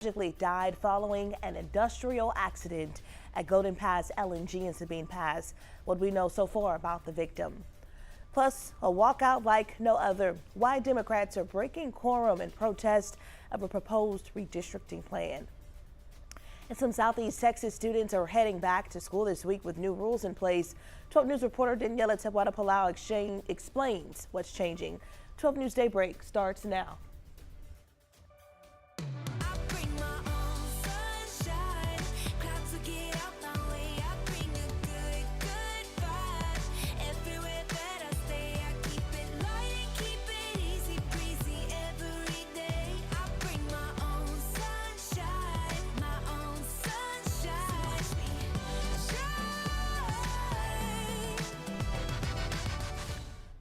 Tragically died following an industrial accident at Golden Pass LNG in Sabine Pass. What we know so far about the victim. Plus, a walkout like no other. Why Democrats are breaking quorum in protest of a proposed redistricting plan. And some Southeast Texas students are heading back to school this week with new rules in place. 12 News reporter Daniela Tehuada explains what's changing. 12 News Daybreak starts now.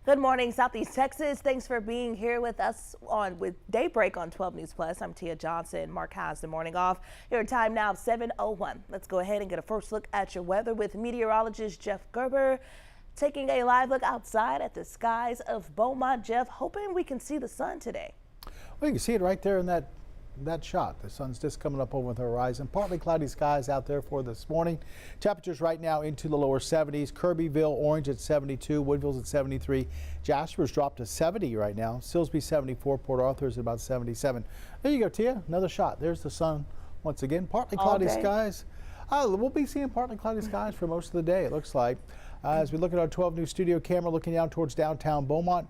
Good morning, Southeast Texas. Thanks for being here with us with Daybreak on 12 News Plus. I'm Tia Johnson. Mark has the morning off. Your time now 7:01. Let's go ahead and get a first look at your weather with meteorologist Jeff Gerber taking a live look outside at the skies of Beaumont. Jeff, hoping we can see the sun today. Well, you can see it right there in that shot. The sun's just coming up over the horizon. Partly cloudy skies out there for this morning. Temperatures right now into the lower 70s. Kirbyville, Orange at 72. Woodville's at 73. Jasper's dropped to 70 right now. Silsbee 74. Port Arthur's at about 77. There you go, Tia. Another shot. There's the sun once again. Partly cloudy skies. We'll be seeing partly cloudy skies for most of the day, it looks like. As we look at our 12 News studio camera looking down towards downtown Beaumont.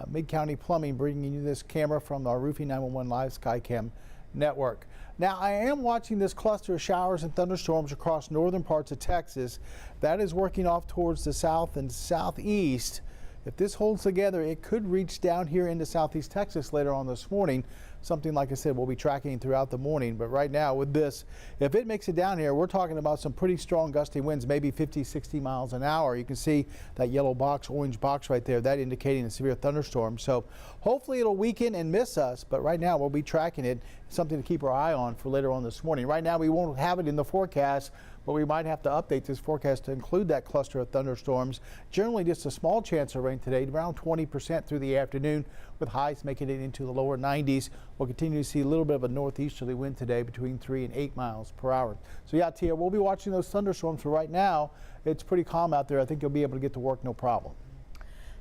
Mid-County Plumbing bringing you this camera from our Roofing 911 Live Skycam network. Now, I am watching this cluster of showers and thunderstorms across northern parts of Texas. That is working off towards the south and southeast. If this holds together, it could reach down here into southeast Texas later on this morning. Something, like I said, we'll be tracking throughout the morning. But right now with this, if it makes it down here, we're talking about some pretty strong gusty winds, maybe 50, 60 miles an hour. You can see that yellow box, orange box right there, that indicating a severe thunderstorm. So hopefully it'll weaken and miss us. But right now we'll be tracking it. Something to keep our eye on for later on this morning. Right now we won't have it in the forecast, but we might have to update this forecast to include that cluster of thunderstorms. Generally just a small chance of rain today, around 20% through the afternoon, with highs making it into the lower 90s. We'll continue to see a little bit of a northeasterly wind today between 3 and 8 miles per hour. So yeah, Tia, we'll be watching those thunderstorms for right now. It's pretty calm out there. I think you'll be able to get to work no problem.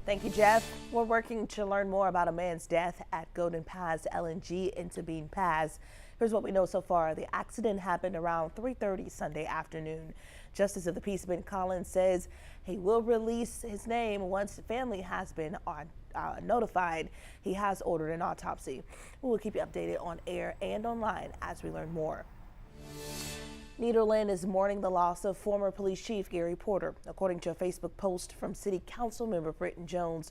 Thank you, Jeff. We're working to learn more about a man's death at Golden Pass LNG in Sabine Pass. Here's what we know so far. The accident happened around 3:30 Sunday afternoon. Justice of the Peace Ben Collins says he will release his name once the family has been notified. He has ordered an autopsy. We will keep you updated on air and online as we learn more. Nederland is mourning the loss of former police chief Gary Porter. According to a Facebook post from City Council member Britton Jones,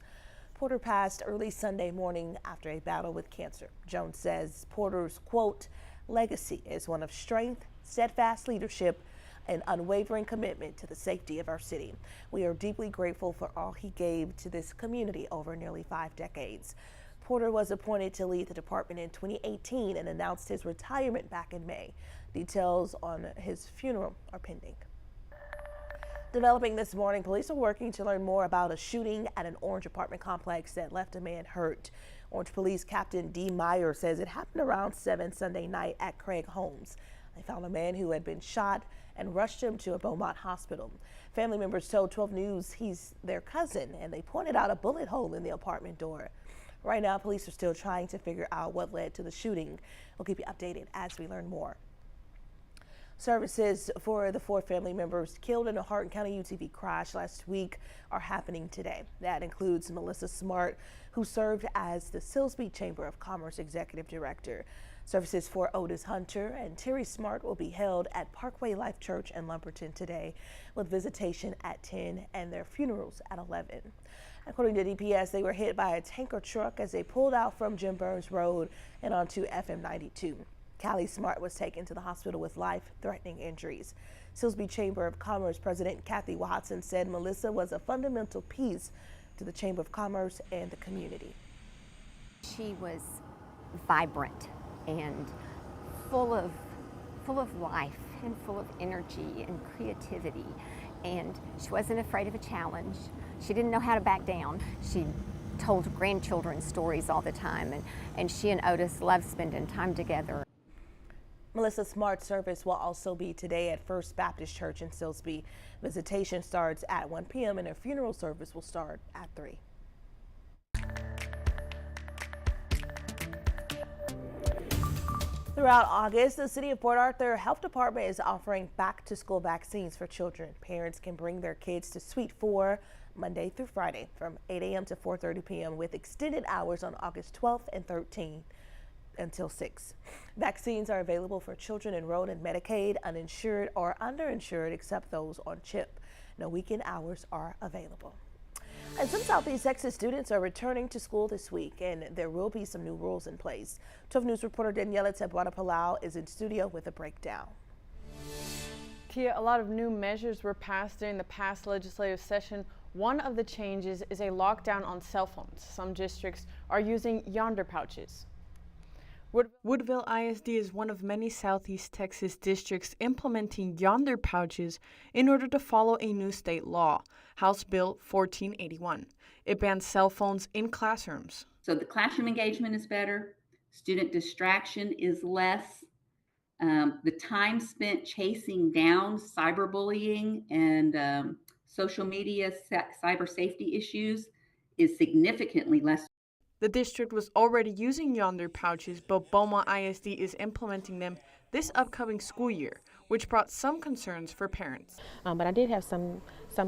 Porter passed early Sunday morning after a battle with cancer. Jones says Porter's, quote, legacy is one of strength, steadfast leadership, and unwavering commitment to the safety of our city. We are deeply grateful for all he gave to this community over nearly 5 decades. Porter was appointed to lead the department in 2018 and announced his retirement back in May. Details on his funeral are pending. Developing this morning, police are working to learn more about a shooting at an Orange apartment complex that left a man hurt. Orange Police Captain D. Meyer says it happened around 7 Sunday night at Craig Homes. They found a man who had been shot and rushed him to a Beaumont hospital. Family members told 12 News he's their cousin, and they pointed out a bullet hole in the apartment door. Right now, police are still trying to figure out what led to the shooting. We'll keep you updated as we learn more. Services for the 4 family members killed in a Hardin County UTV crash last week are happening today. That includes Melissa Smart, who served as the Silsbee Chamber of Commerce Executive Director. Services for Otis Hunter and Terry Smart will be held at Parkway Life Church in Lumberton today, with visitation at 10 and their funerals at 11. According to DPS, they were hit by a tanker truck as they pulled out from Jim Burns Road and onto FM 92. Callie Smart was taken to the hospital with life-threatening injuries. Silsbee Chamber of Commerce President Kathy Watson said Melissa was a fundamental piece to the Chamber of Commerce and the community. She was vibrant and full of life and full of energy and creativity, and she wasn't afraid of a challenge. She didn't know how to back down. She told grandchildren stories all the time, and she and Otis loved spending time together. Melissa, Smart service will also be today at First Baptist Church in Silsbee. Visitation starts at 1 p.m. and a funeral service will start at 3. Throughout August, the City of Port Arthur Health Department is offering back-to-school vaccines for children. Parents can bring their kids to Suite 4 Monday through Friday from 8 a.m. to 4:30 p.m. with extended hours on August 12th and 13th until 6. Vaccines are available for children enrolled in Medicaid, uninsured, or underinsured, except those on CHIP. No weekend hours are available. And some Southeast Texas students are returning to school this week, and there will be some new rules in place. 12 News reporter Daniela Tebuana-Palau is in studio with a breakdown. Tia, a lot of new measures were passed during the past legislative session. One of the changes is a lockdown on cell phones. Some districts are using yonder pouches. Woodville ISD is one of many Southeast Texas districts implementing yonder pouches in order to follow a new state law, House Bill 1481. It bans cell phones in classrooms. So the classroom engagement is better, student distraction is less, the time spent chasing down cyberbullying and social media cyber safety issues is significantly less. The district was already using yonder pouches, but Beaumont ISD is implementing them this upcoming school year, which brought some concerns for parents. But I did have some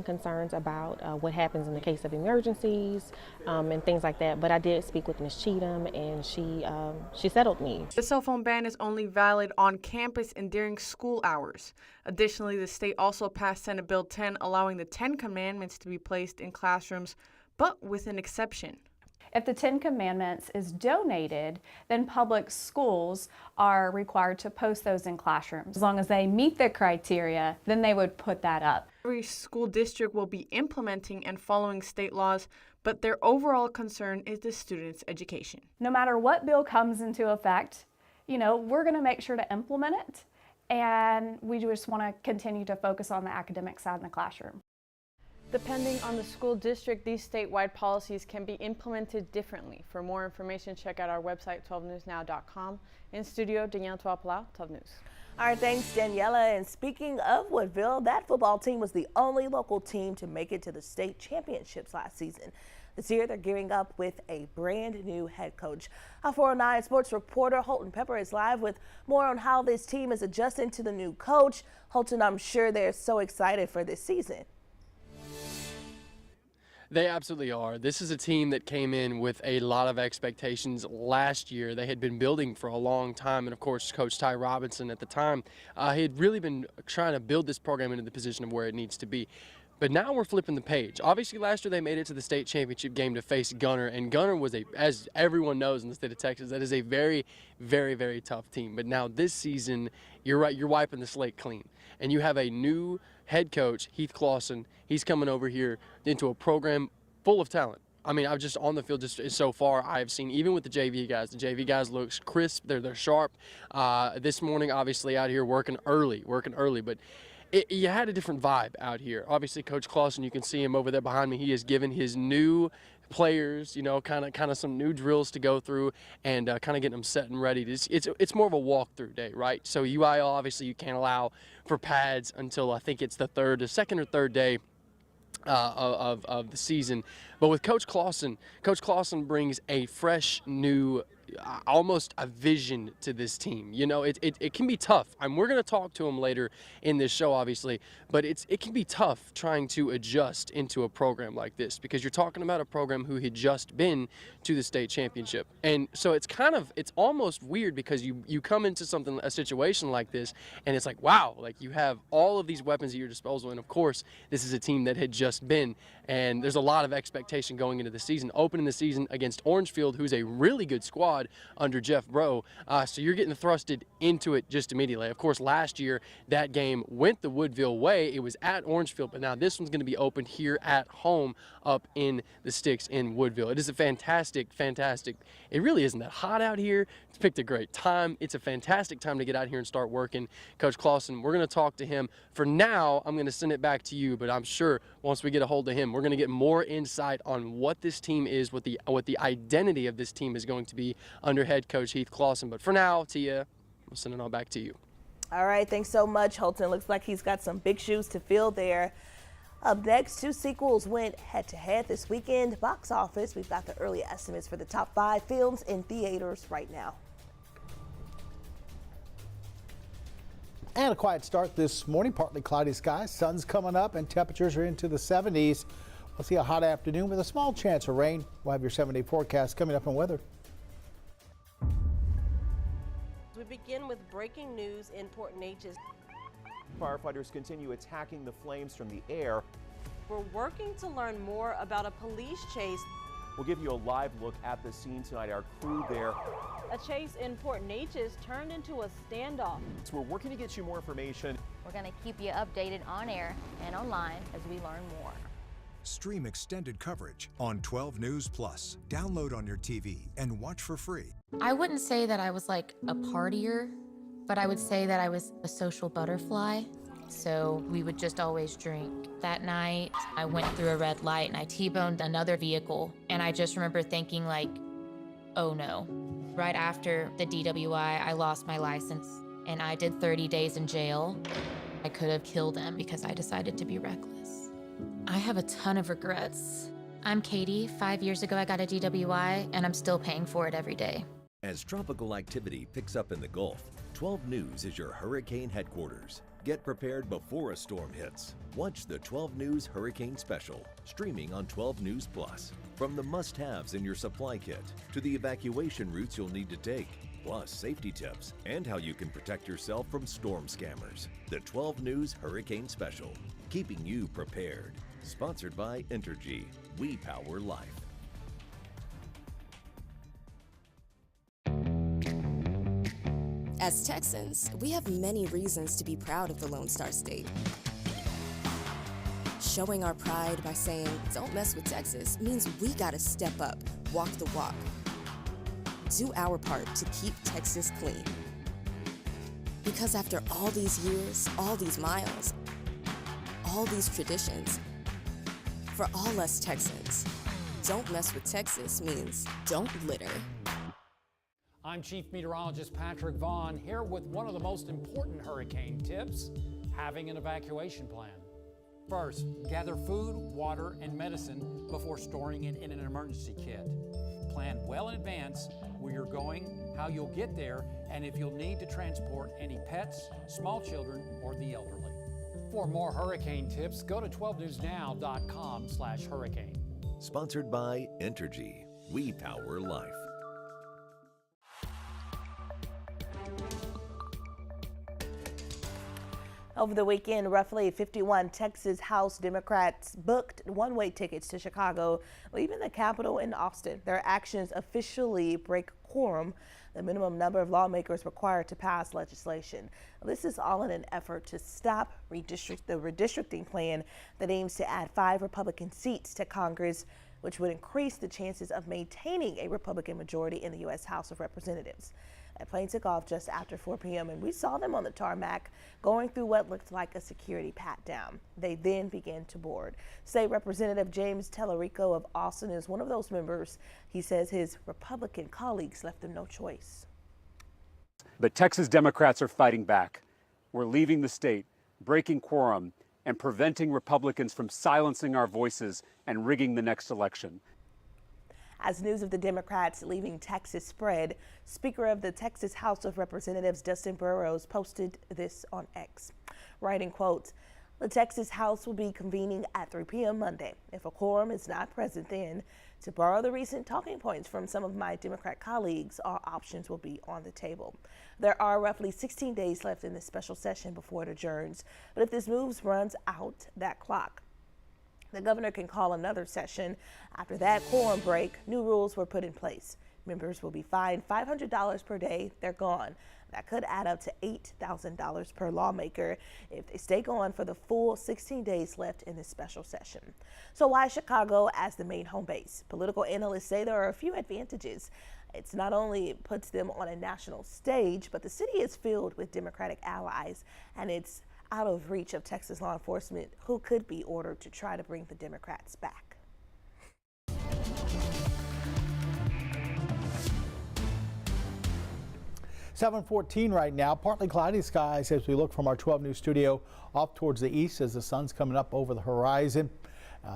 concerns about what happens in the case of emergencies and things like that. But I did speak with Ms. Cheatham, and she settled me. The cell phone ban is only valid on campus and during school hours. Additionally, the state also passed Senate Bill 10, allowing the 10 commandments to be placed in classrooms, but with an exception. If the 10 Commandments is donated, then public schools are required to post those in classrooms. As long as they meet the criteria, then they would put that up. Every school district will be implementing and following state laws, but their overall concern is the students' education. No matter what bill comes into effect, we're going to make sure to implement it, and we just want to continue to focus on the academic side in the classroom. Depending on the school district, these statewide policies can be implemented differently. For more information, check out our website, 12newsnow.com. In studio, Danielle Tebuana-Palau, 12 News. All right, thanks, Daniela. And speaking of Woodville, that football team was the only local team to make it to the state championships last season. This year, they're gearing up with a brand new head coach. Our 409 sports reporter Holton Pepper is live with more on how this team is adjusting to the new coach. Holton, I'm sure they're so excited for this season. They absolutely are. This is a team that came in with a lot of expectations last year. They had been building for a long time, and of course, Coach Ty Robinson at the time, he had really been trying to build this program into the position of where it needs to be. But now we're flipping the page. Obviously, last year they made it to the state championship game to face Gunner, and Gunner was as everyone knows in the state of Texas, that is a very, very, very tough team. But now this season, you're right, you're wiping the slate clean, and you have a new head coach, Heath Clawson. He's coming over here into a program full of talent. I mean, I've just on the field just so far, I've seen even with the JV guys look crisp, they're sharp. This morning, obviously out here working early, but you had a different vibe out here. Obviously, Coach Clawson, you can see him over there behind me. He has given his new players, kind of some new drills to go through and kind of getting them set and ready. It's more of a walkthrough day, right? So UIL, obviously, you can't allow for pads until I think it's the second or third day of the season. But with Coach Clawson brings a fresh new almost a vision to this team. It can be tough. We're going to talk to him later in this show, obviously, but it can be tough trying to adjust into a program like this because you're talking about a program who had just been to the state championship. And so it's almost weird because you come into a situation like this and it's like, wow, like you have all of these weapons at your disposal. And of course, this is a team that had just been, and there's a lot of expectation going into the season, opening the season against Orangefield, who's a really good squad under Jeff Bro, so you're getting thrusted into it just immediately. Of course, last year that game went the Woodville way. It was at Orangefield, but now this one's going to be opened here at home up in the sticks in Woodville. It is a fantastic. It really isn't that hot out here. It's picked a great time. It's a fantastic time to get out here and start working. Coach Clawson, we're going to talk to him. For now, I'm going to send it back to you, but I'm sure once we get a hold of him, we're going to get more insight on what this team is, what the identity of this team is going to be under head coach Heath Clawson. But for now, Tia. We'll send it all back to you. All right, thanks so much, Holton. Looks like he's got some big shoes to fill there. Up next, 2 sequels went head-to-head this weekend. Box office, we've got the early estimates for the top 5 films in theaters right now. And a quiet start this morning, partly cloudy skies, sun's coming up, and temperatures are into the 70s. We'll see a hot afternoon with a small chance of rain. We'll have your 7-day forecast coming up on weather. We begin with breaking news in Port Neches. Firefighters continue attacking the flames from the air. We're working to learn more about a police chase. We'll give you a live look at the scene tonight. Our crew there. A chase in Port Neches turned into a standoff. So we're working to get you more information. We're going to keep you updated on air and online as we learn more. Stream extended coverage on 12 News Plus. Download on your TV and watch for free. I wouldn't say that I was like a partier, but I would say that I was a social butterfly. So we would just always drink. That night, I went through a red light and I T-boned another vehicle. And I just remember thinking like, oh no. Right after the DWI, I lost my license and I did 30 days in jail. I could have killed him because I decided to be reckless. I have a ton of regrets. I'm Katie. 5 years ago, I got a DWI and I'm still paying for it every day. As tropical activity picks up in the Gulf, 12 News is your hurricane headquarters. Get prepared before a storm hits. Watch the 12 News Hurricane Special, streaming on 12 News Plus. From the must-haves in your supply kit to the evacuation routes you'll need to take, plus safety tips and how you can protect yourself from storm scammers. The 12 News Hurricane Special, keeping you prepared. Sponsored by Entergy. We power life. As Texans, we have many reasons to be proud of the Lone Star State. Showing our pride by saying, don't mess with Texas, means we gotta step up, walk the walk. Do our part to keep Texas clean. Because after all these years, all these miles, all these traditions, for all us Texans, don't mess with Texas means don't litter. I'm Chief Meteorologist Patrick Vaughn, here with one of the most important hurricane tips, having an evacuation plan. First, gather food, water, and medicine before storing it in an emergency kit. Plan well in advance where you're going, how you'll get there, and if you'll need to transport any pets, small children, or the elderly. For more hurricane tips, go to 12newsnow.com/hurricane. Sponsored by Entergy. We power life. Over the weekend, roughly 51 Texas House Democrats booked one-way tickets to Chicago, leaving the Capitol in Austin. Their actions officially break quorum, the minimum number of lawmakers required to pass legislation. This is all in an effort to stop the redistricting plan that aims to add 5 Republican seats to Congress, which would increase the chances of maintaining a Republican majority in the U.S. House of Representatives. That plane took off just after 4 p.m. and we saw them on the tarmac going through what looked like a security pat-down. They then began to board. State Representative James Tellerico of Austin is one of those members. He says his Republican colleagues left them no choice. The Texas Democrats are fighting back. We're leaving the state, breaking quorum, and preventing Republicans from silencing our voices and rigging the next election. As news of the Democrats leaving Texas spread, Speaker of the Texas House of Representatives Dustin Burrows posted this on X, writing, quote, "The Texas House will be convening at 3 p.m. Monday. If a quorum is not present then, to borrow the recent talking points from some of my Democrat colleagues, all options will be on the table. There are roughly 16 days left in this special session before it adjourns, but if this move runs out that clock, the governor can call another session. After that quorum break, new rules were put in place. Members will be fined $500 per day. They're gone. That could add up to $8,000 per lawmaker if they stay gone for the full 16 days left in this special session." So why Chicago as the main home base? Political analysts say there are a few advantages. It's not only puts them on a national stage, but the city is filled with Democratic allies, and it's out of reach of Texas law enforcement, who could be ordered to try to bring the Democrats back. 7:14 right now. Partly cloudy skies as we look from our 12 News studio off towards the east as the sun's coming up over the horizon.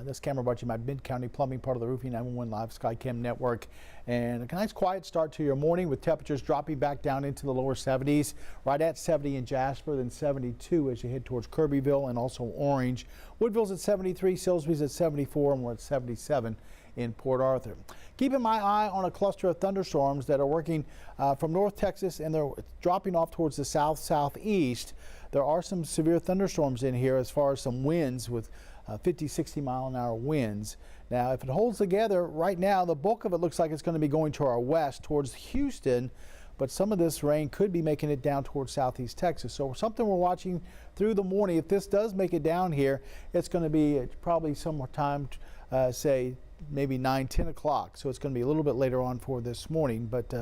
This camera brought to you by Mid-County Plumbing, part of the Roofing 911 Live SkyCam network. And a nice quiet start to your morning with temperatures dropping back down into the lower 70s, right at 70 in Jasper, then 72 as you head towards Kirbyville and also Orange. Woodville's at 73, Silsbee's at 74, and we're at 77 in Port Arthur. Keeping my eye on a cluster of thunderstorms that are working from North Texas, and they're dropping off towards the southeast. There are some severe thunderstorms in here as far as some winds with 50, 60 mile an hour winds. Now, if it holds together right now, the bulk of it looks like it's going to be going to our west towards Houston, but some of this rain could be making it down towards southeast Texas. So something we're watching through the morning. If this does make it down here, it's going to be probably sometime, say, maybe 9, 10 o'clock. So it's going to be a little bit later on for this morning, but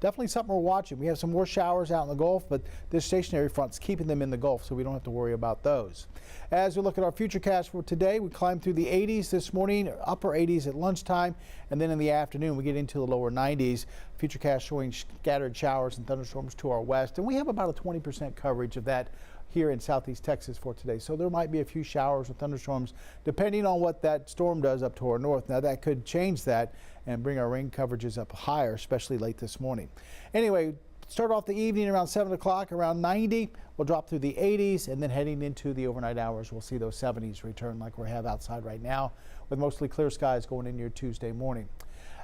definitely something we're watching. We have some more showers out in the Gulf, but this stationary front's keeping them in the Gulf, so we don't have to worry about those. As we look at our futurecast for today, we climbed through the 80s this morning, upper 80s at lunchtime, and then in the afternoon we get into the lower 90s. Futurecast showing scattered showers and thunderstorms to our west, and we have about a 20% coverage of that here in southeast Texas for today. So there might be a few showers or thunderstorms depending on what that storm does up to our north. Now that could change that and bring our rain coverages up higher, especially late this morning. Anyway, start off the evening around 7 o'clock, around 90. We'll drop through the 80s, and then heading into the overnight hours, we'll see those 70s return like we have outside right now, with mostly clear skies going into your Tuesday morning.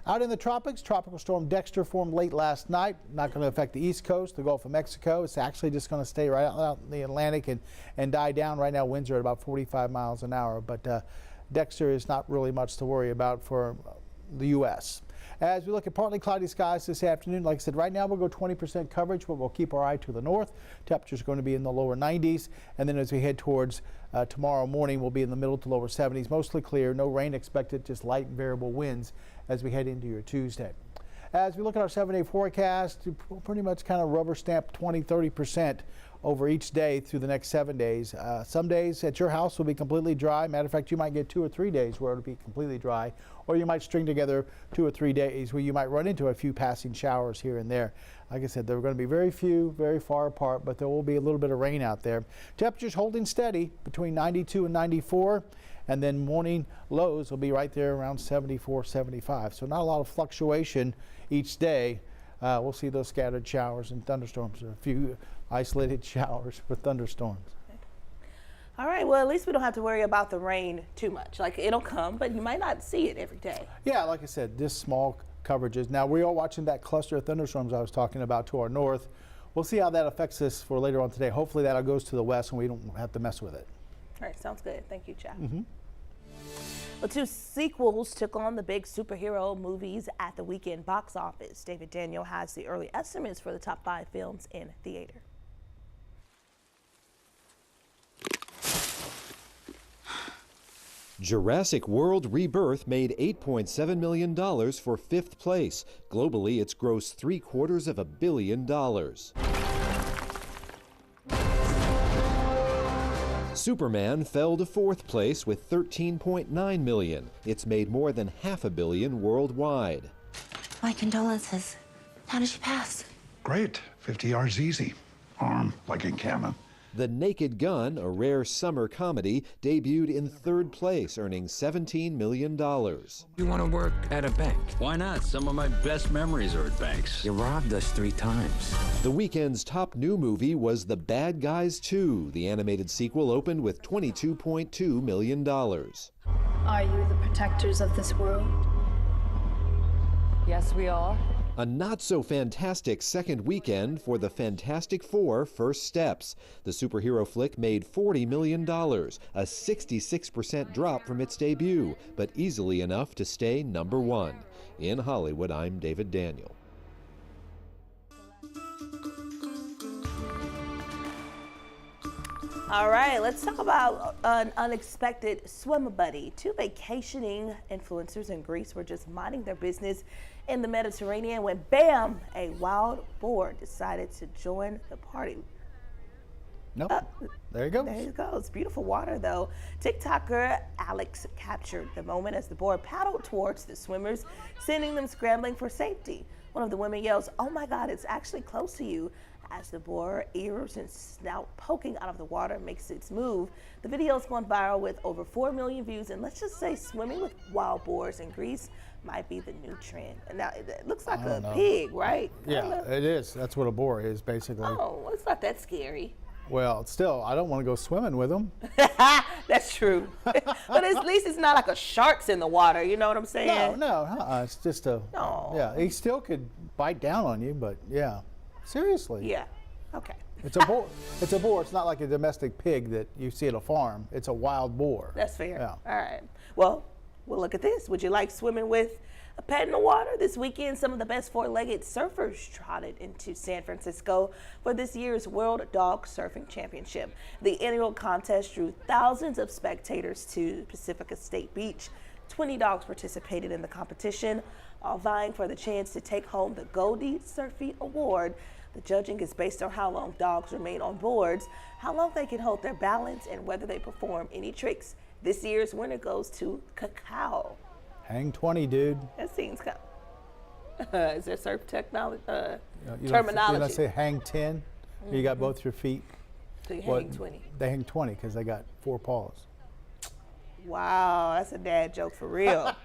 Out in the tropics, Tropical Storm Dexter formed late last night. Not going to affect the East Coast, the Gulf of Mexico. It's actually just going to stay right out in the Atlantic and die down. Right now, winds are at about 45 miles an hour, but Dexter is not really much to worry about for the U.S. As we look at partly cloudy skies this afternoon, like I said, right now we'll go 20% coverage, but we'll keep our eye to the north. Temperatures are going to be in the lower 90s, and then as we head towards tomorrow morning, we'll be in the middle to lower 70s, mostly clear, no rain expected, just light and variable winds as we head into your Tuesday. As we look at our 7-day forecast, pretty much kind of rubber stamp 20-30% over each day through the next 7 days. Some days at your house will be completely dry. Matter of fact, you might get 2 or 3 days where it'll be completely dry, or you might string together 2 or 3 days where you might run into a few passing showers here and there. Like I said, there are going to be very few, very far apart, but there will be a little bit of rain out there. Temperatures holding steady between 92 and 94. And then morning lows will be right there around 74, 75. So not a lot of fluctuation each day. We'll see those scattered showers and thunderstorms, or a few isolated showers with thunderstorms. All right, well, at least we don't have to worry about the rain too much. Like, it'll come, but you might not see it every day. Yeah, like I said, this small coverages. Now, we are watching that cluster of thunderstorms I was talking about to our north. We'll see how that affects us for later on today. Hopefully that goes to the west and we don't have to mess with it. All right, sounds good. Thank you, Jeff. Well, 2 sequels took on the big superhero movies at the weekend box office. David Daniel has the early estimates for the top 5 films in theater. Jurassic World Rebirth made $8.7 million for 5th place. Globally, it's grossed $750 million. Superman fell to 4th place with $13.9 million. It's made more than $500 million worldwide. My condolences. How did she pass? Great. 50 yards easy. Arm like in Cannon. The Naked Gun, a rare summer comedy, debuted in 3rd place, earning $17 million. You want to work at a bank? Why not? Some of my best memories are at banks. You robbed us 3 times. The weekend's top new movie was The Bad Guys 2. The animated sequel opened with $22.2 million. Are you the protectors of this world? Yes, we are. A not-so-fantastic second weekend for the Fantastic Four: First Steps. The superhero flick made $40 million, a 66% drop from its debut, but easily enough to stay #1. In Hollywood, I'm David Daniel. All right, let's talk about an unexpected swim buddy. 2 vacationing influencers in Greece were just minding their business in the Mediterranean when, bam, a wild boar decided to join the party. Nope. There you go. There you go. It's beautiful water, though. TikToker Alex captured the moment as the board paddled towards the swimmers, sending them scrambling for safety. One of the women yells, "Oh my God, it's actually close to you," as the boar, ears and snout poking out of the water, makes its move. The video's gone viral with over 4 million views, and let's just say swimming with wild boars in Greece might be the new trend. And now it looks like a pig, right? Yeah, it is. That's what a boar is, basically. Oh, well, it's not that scary. Well, still, I don't want to go swimming with them. That's true. But at least it's not like a shark's in the water, you know what I'm saying? No, it's just a, yeah, he still could bite down on you, but yeah, seriously. Yeah, okay. It's a boar. It's a boar. It's not like a domestic pig that you see at a farm. It's a wild boar. That's fair. Yeah. All right. Well, look at this. Would you like swimming with a pet in the water? This weekend, some of the best four-legged surfers trotted into San Francisco for this year's World Dog Surfing Championship. The annual contest drew thousands of spectators to Pacifica State Beach. 20 dogs participated in the competition, all vying for the chance to take home the Goldie Surfy Award. The judging is based on how long dogs remain on boards, how long they can hold their balance, and whether they perform any tricks. This year's winner goes to Cacao. Hang 20, dude. That seems kind of, is there surf technology, You terminology? don't say hang 10. You got both your feet. So you hang 20. They hang 20 because they got 4 paws. Wow, that's a dad joke for real.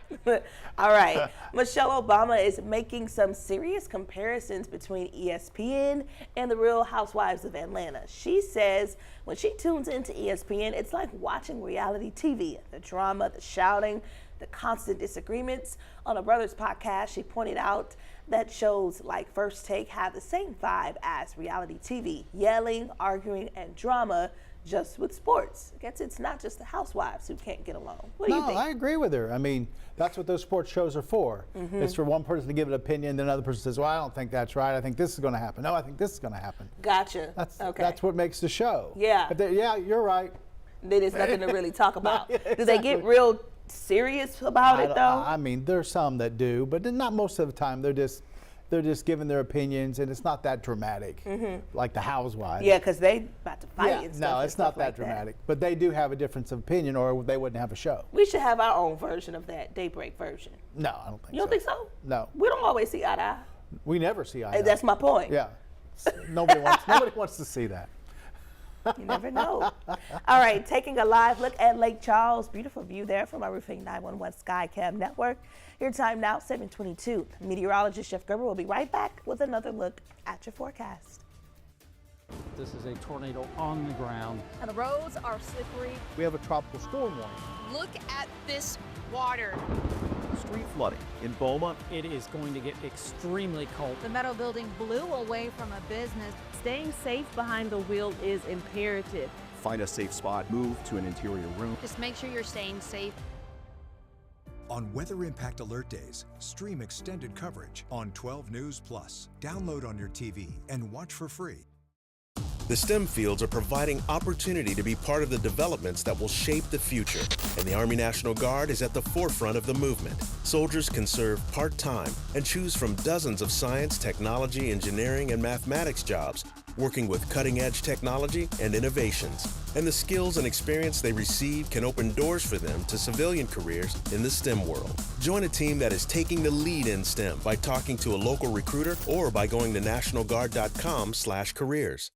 All right, Michelle Obama is making some serious comparisons between ESPN and the Real Housewives of Atlanta. She says when she tunes into ESPN, it's like watching reality TV. The drama, the shouting, the constant disagreements. On a Brothers podcast, she pointed out that shows like First Take have the same vibe as reality TV, yelling, arguing, and drama, just with sports. I guess it's not just the housewives who can't get along. What do you think? I agree with her. I mean, that's what those sports shows are for. It's for one person to give an opinion, then another person says, well, I don't think that's right. I think this is going to happen. No, I think this is going to happen. Gotcha. That's what makes the show. Yeah. But yeah, you're right. There's nothing to really talk about. Do they get real serious about it, though? I mean, there's some that do, but not most of the time. They're just giving their opinions, and it's not that dramatic, like the housewives. Yeah, because they about to fight and stuff. No, it's not that dramatic. But they do have a difference of opinion, or they wouldn't have a show. We should have our own version of that, Daybreak version. No, I don't think so. You don't think so? No. We don't always see eye to eye. We never see eye to eye. That's my point. Yeah. Nobody wants to see that. You never know. All right, taking a live look at Lake Charles. Beautiful view there from our Roofing 911 Skycam network. Your time now, 7:22. Meteorologist Jeff Gerber will be right back with another look at your forecast. This is a tornado on the ground. And the roads are slippery. We have a tropical storm warning. Look at this water. Street flooding in Boma. It is going to get extremely cold. The metal building blew away from a business. Staying safe behind the wheel is imperative. Find a safe spot, move to an interior room. Just make sure you're staying safe. On Weather Impact Alert Days, stream extended coverage on 12 News Plus. Download on your TV and watch for free. The STEM fields are providing opportunity to be part of the developments that will shape the future, and the Army National Guard is at the forefront of the movement. Soldiers can serve part-time and choose from dozens of science, technology, engineering, and mathematics jobs, working with cutting-edge technology and innovations. And the skills and experience they receive can open doors for them to civilian careers in the STEM world. Join a team that is taking the lead in STEM by talking to a local recruiter or by going to nationalguard.com/careers.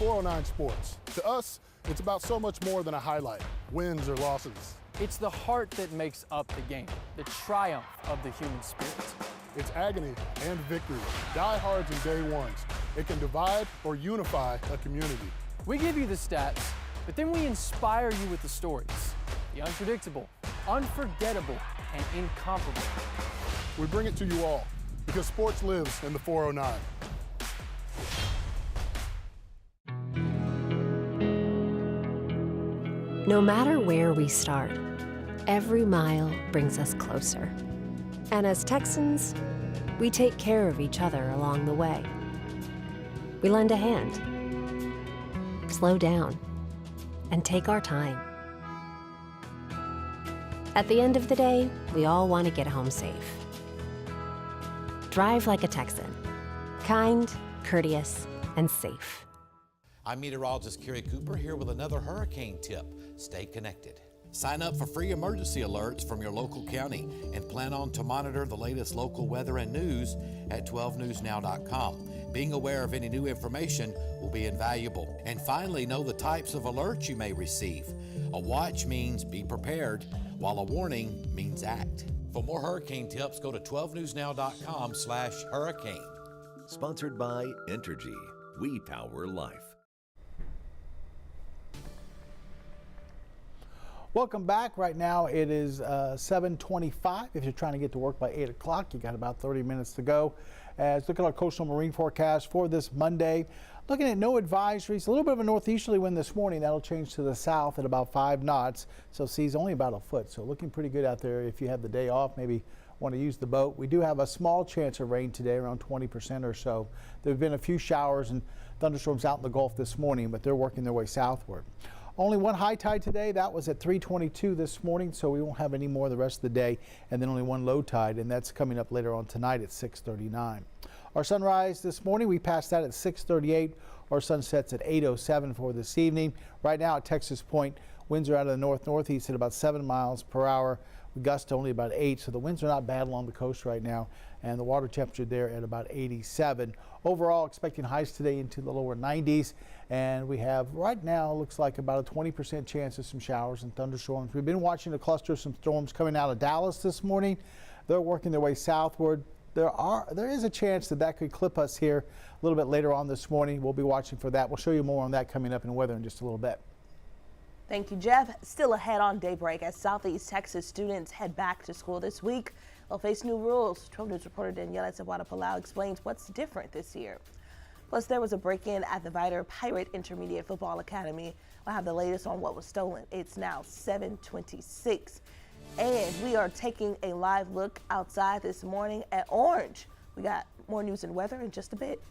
409 Sports. To us, it's about so much more than a highlight, wins or losses. It's the heart that makes up the game, the triumph of the human spirit. It's agony and victory, diehards and day ones. It can divide or unify a community. We give you the stats, but then we inspire you with the stories. The unpredictable, unforgettable, and incomparable. We bring it to you all because sports lives in the 409. No matter where we start, every mile brings us closer. And as Texans, we take care of each other along the way. We lend a hand, slow down, and take our time. At the end of the day, we all want to get home safe. Drive like a Texan, kind, courteous, and safe. I'm meteorologist Kerry Cooper here with another hurricane tip. Stay connected. Sign up for free emergency alerts from your local county and plan on to monitor the latest local weather and news at 12newsnow.com. Being aware of any new information will be invaluable. And finally, know the types of alerts you may receive. A watch means be prepared, while a warning means act. For more hurricane tips, go to 12newsnow.com/hurricane. Sponsored by Entergy. We power life. Welcome back. Right now it is 7:25. If you're trying to get to work by 8 o'clock, you got about 30 minutes to go. As look at our coastal marine forecast for this Monday. Looking at no advisories, a little bit of a northeasterly wind this morning. That'll change to the south at about 5 knots. So seas only about a foot. So looking pretty good out there. If you have the day off, maybe want to use the boat. We do have a small chance of rain today, around 20% or so. There have been a few showers and thunderstorms out in the Gulf this morning, but they're working their way southward. Only one high tide today. That was at 3:22 this morning, so we won't have any more the rest of the day. And then only one low tide, and that's coming up later on tonight at 6:39. Our sunrise this morning, we passed that at 6:38. Our sunsets at 8:07 for this evening. Right now at Texas Point, winds are out of the north-northeast at about 7 miles per hour. Gusts only about 8, so the winds are not bad along the coast right now, and the water temperature there at about 87. Overall, expecting highs today into the lower 90s, and we have right now looks like about a 20% chance of some showers and thunderstorms. We've been watching a cluster of some storms coming out of Dallas this morning. They're working their way southward. There is a chance that could clip us here a little bit later on this morning. We'll be watching for that. We'll show you more on that coming up in weather in just a little bit. Thank you, Jeff. Still ahead on Daybreak as Southeast Texas students head back to school this week. They'll face new rules. 12 News reporter Daniela Zawada-Palau explains what's different this year. Plus, there was a break-in at the Vider Pirate Intermediate Football Academy. We'll have the latest on what was stolen. It's now 7:26. And we are taking a live look outside this morning at Orange. We got more news and weather in just a bit.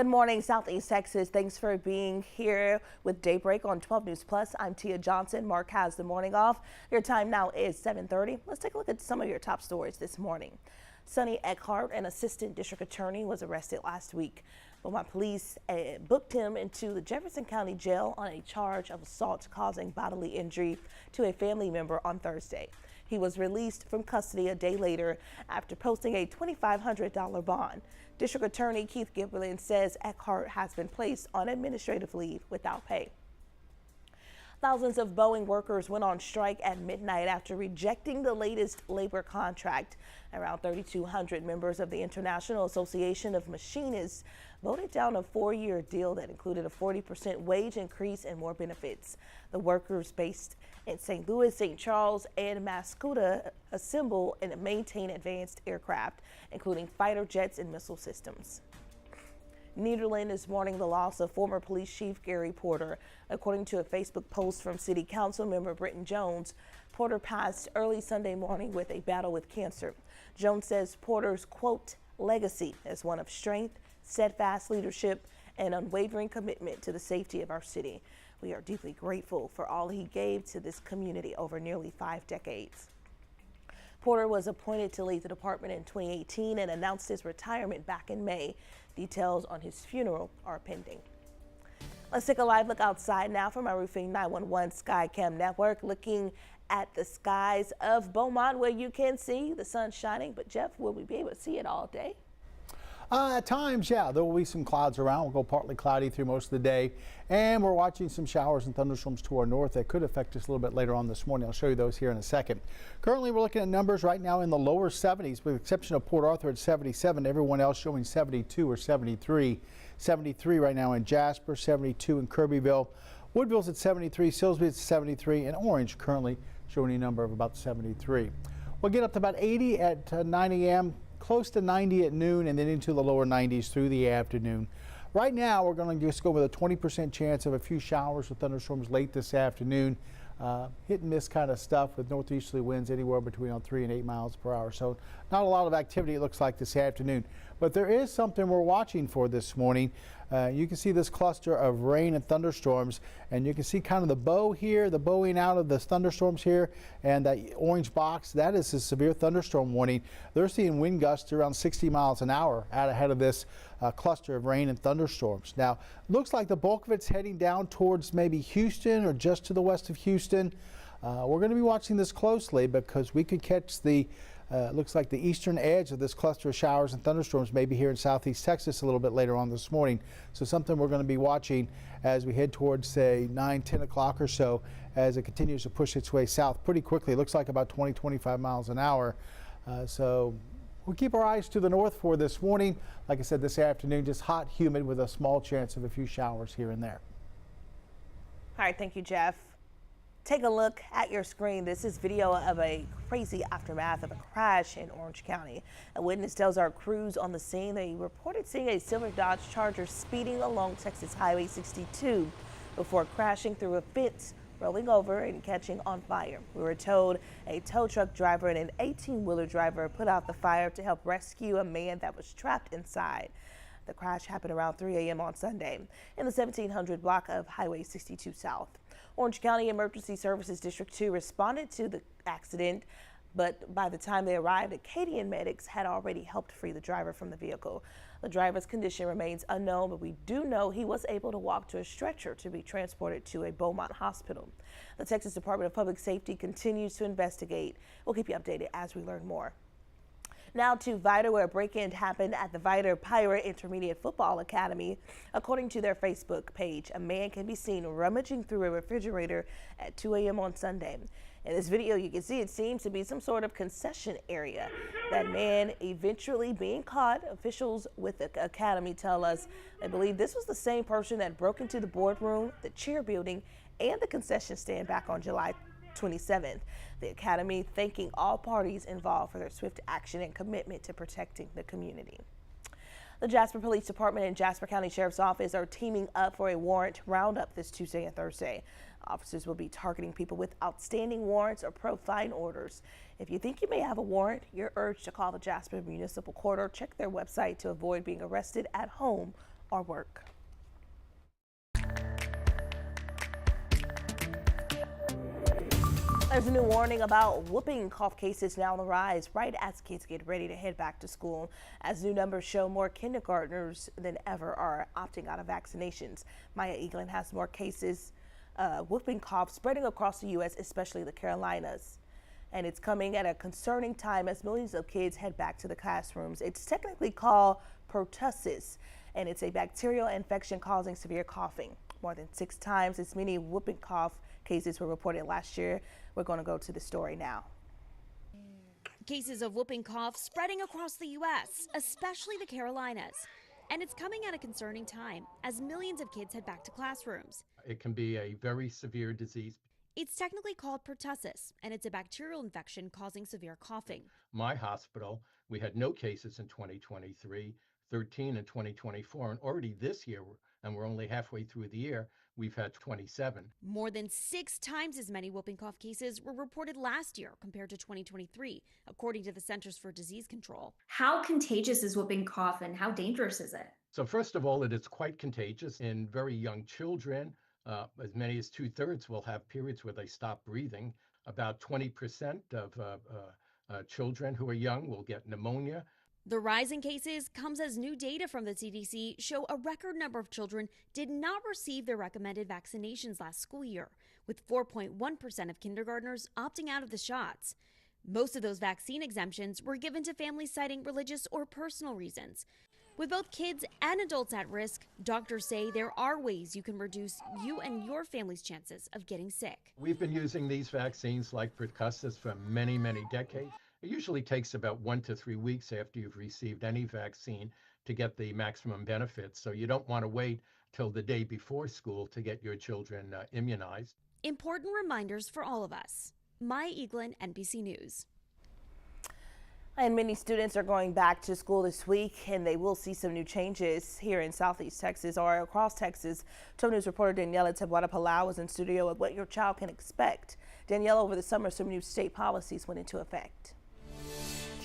Good morning, Southeast Texas. Thanks for being here with Daybreak on 12 News Plus. I'm Tia Johnson. Mark has the morning off. Your time now is 7:30. Let's take a look at some of your top stories this morning. Sonny Eckhart, an assistant district attorney, was arrested last week. Beaumont police booked him into the Jefferson County Jail on a charge of assault causing bodily injury to a family member on Thursday. He was released from custody a day later after posting a $2,500 bond. District Attorney Keith Gibberlin says Eckhart has been placed on administrative leave without pay. Thousands of Boeing workers went on strike at midnight after rejecting the latest labor contract. Around 3,200 members of the International Association of Machinists voted down a 4-year deal that included a 40% wage increase and more benefits. The workers based in St. Louis, St. Charles, and Mascota assemble and maintain advanced aircraft, including fighter jets and missile systems. Nederland is mourning the loss of former police chief Gary Porter. According to a Facebook post from City Council member Britton Jones, Porter passed early Sunday morning with a battle with cancer. Jones says Porter's, quote, legacy is one of strength, steadfast leadership, and unwavering commitment to the safety of our city. We are deeply grateful for all he gave to this community over nearly 5 decades. Porter was appointed to lead the department in 2018 and announced his retirement back in May. Details on his funeral are pending. Let's take a live look outside now from our Roofing 911 Skycam network, looking at the skies of Beaumont, where you can see the sun shining. But Jeff, will we be able to see it all day? At times, yeah, there will be some clouds around. We'll go partly cloudy through most of the day, and we're watching some showers and thunderstorms to our north that could affect us a little bit later on this morning. I'll show you those here in a second. Currently, we're looking at numbers right now in the lower 70s, with the exception of Port Arthur at 77. Everyone else showing 72 or 73. 73 right now in Jasper, 72 in Kirbyville. Woodville's at 73, Silsbee at 73, and Orange currently showing a number of about 73. We'll get up to about 80 at 9 a.m. close to 90 at noon, and then into the lower 90s through the afternoon. Right now, we're going to just go with a 20% chance of a few showers or thunderstorms late this afternoon. Hit and miss kind of stuff with northeasterly winds anywhere between 3 and 8 miles per hour. So not a lot of activity, it looks like, this afternoon. But there is something we're watching for this morning. You can see this cluster of rain and thunderstorms, and you can see kind of the bow here, the bowing out of the thunderstorms here, and that orange box, that is a severe thunderstorm warning. They're seeing wind gusts around 60 miles an hour out ahead of this cluster of rain and thunderstorms. Now, looks like the bulk of it's heading down towards maybe Houston or just to the west of Houston. We're going to be watching this closely because we could catch the looks like the eastern edge of this cluster of showers and thunderstorms maybe here in southeast Texas a little bit later on this morning. So something we're going to be watching as we head towards, say, 9, 10 o'clock or so, as it continues to push its way south pretty quickly. It looks like about 20, 25 miles an hour. So we'll keep our eyes to the north for this morning. Like I said, this afternoon, just hot, humid with a small chance of a few showers here and there. All right, thank you, Jeff. Take a look at your screen. This is video of a crazy aftermath of a crash in Orange County. A witness tells our crews on the scene they reported seeing a silver Dodge Charger speeding along Texas Highway 62 before crashing through a fence, rolling over and catching on fire. We were told a tow truck driver and an 18-wheeler driver put out the fire to help rescue a man that was trapped inside. The crash happened around 3 a.m. on Sunday in the 1700 block of Highway 62 South. Orange County Emergency Services District 2 responded to the accident, but by the time they arrived, Acadian medics had already helped free the driver from the vehicle. The driver's condition remains unknown, but we do know he was able to walk to a stretcher to be transported to a Beaumont hospital. The Texas Department of Public Safety continues to investigate. We'll keep you updated as we learn more. Now to Vidor, where a break-in happened at the Vidor Pirate Intermediate Football Academy. According to their Facebook page, a man can be seen rummaging through a refrigerator at 2 a.m. on Sunday. In this video, you can see it seems to be some sort of concession area. That man eventually being caught. Officials with the academy tell us they believe this was the same person that broke into the boardroom, the cheer building, and the concession stand back on July 27th. The Academy thanking all parties involved for their swift action and commitment to protecting the community. The Jasper Police Department and Jasper County Sheriff's Office are teaming up for a warrant roundup this Tuesday and Thursday. Officers will be targeting people with outstanding warrants or pro-fine orders. If you think you may have a warrant, you're urged to call the Jasper Municipal Court or check their website to avoid being arrested at home or work. There's a new warning about whooping cough cases now on the rise right as kids get ready to head back to school, as new numbers show more kindergartners than ever are opting out of vaccinations. Maya Eaglin has more cases, whooping cough spreading across the U.S., especially the Carolinas. And it's coming at a concerning time as millions of kids head back to the classrooms. It's technically called pertussis, and it's a bacterial infection causing severe coughing. More than 6 times as many whooping cough cases were reported last year. We're going to go to the story now. Cases of whooping cough spreading across the U.S., especially the Carolinas. And it's coming at a concerning time as millions of kids head back to classrooms. It can be a very severe disease. It's technically called pertussis, and it's a bacterial infection causing severe coughing. My hospital, we had no cases in 2023, 13 in 2024, and already this year, and we're only halfway through the year, we've had 27. More than 6 times as many whooping cough cases were reported last year compared to 2023, according to the Centers for Disease Control. How contagious is whooping cough and how dangerous is it? So first of all, it is quite contagious in very young children. As many as 2/3 will have periods where they stop breathing. About 20% of children who are young will get pneumonia. The rise in cases comes as new data from the CDC show a record number of children did not receive their recommended vaccinations last school year, with 4.1% of kindergartners opting out of the shots. Most of those vaccine exemptions were given to families citing religious or personal reasons. With both kids and adults at risk, doctors say there are ways you can reduce you and your family's chances of getting sick. We've been using these vaccines like pertussis for many, many decades. It usually takes about 1 to 3 weeks after you've received any vaccine to get the maximum benefits. So you don't want to wait till the day before school to get your children immunized. Important reminders for all of us. Maya Eaglin, NBC News. And many students are going back to school this week, and they will see some new changes here in Southeast Texas or across Texas. 12 News reporter Daniela Tabuada-Palau was in studio with what your child can expect. Daniela, over the summer, some new state policies went into effect.